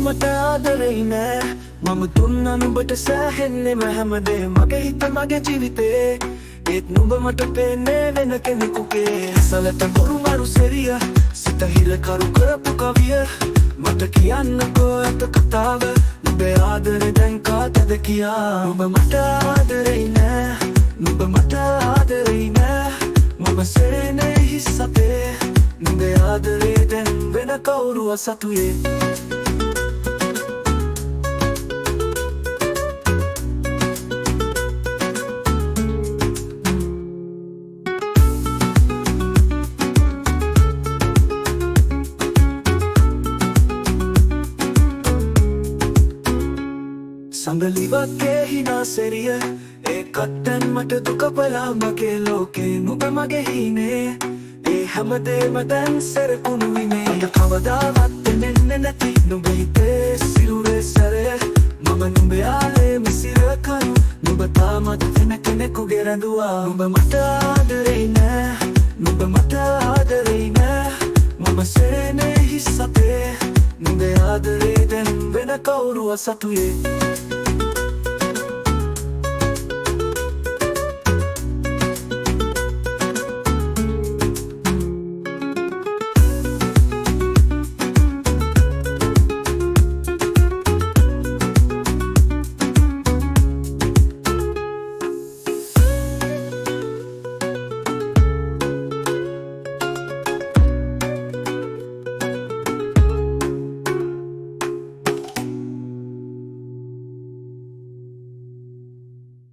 මට ආදරෙයි නෑ මම දුන්නා නුඹට සෑහෙන්නේ හැමදේ මගේ හිත මගේ ජීවිතේ ඒත් නුඹ මට පේන්නේ වෙන කෙනෙකුගේ සලට බොරු මරු සෙරිය සිත හිර කරු කරපු කවිය මට කියන්නකෝ ඇත කතාව නුඹේ ආදරේ දැන් කාටද කියා නුඹ මට ආදරෙයි නෑ නුඹ මට ආදරෙයි නෑ මම සෙරෙන්නේ හිස් අපේ නුඹේ ආදරේ දැන් වෙන කවුරුව සතුයේ සඟලිවගේ හිනා සෙරිය ඒකත්තැන් මට දුකපලා මගේ ලෝකේ නුඹ මගේ හිනේ ඒ හැමදේම දැන් සෙරකුණු විනේ අද කවදාවත් දෙන්නේ නැති නුඹේ හිතේ සිරුරේ සැරය මම නුඹේ ආලේ මිසිරකරු නුඹ තාමත් වෙන කෙනෙකුගේ රැඳුවා නුඹ මට ආදරෙයි නෑ නුඹ මට ආදරෙයි නෑ මම සෙරෙන්නේ හිස් අපේ නුඹේ ආදරේ දැන් වෙන කවුරුව සතුයේ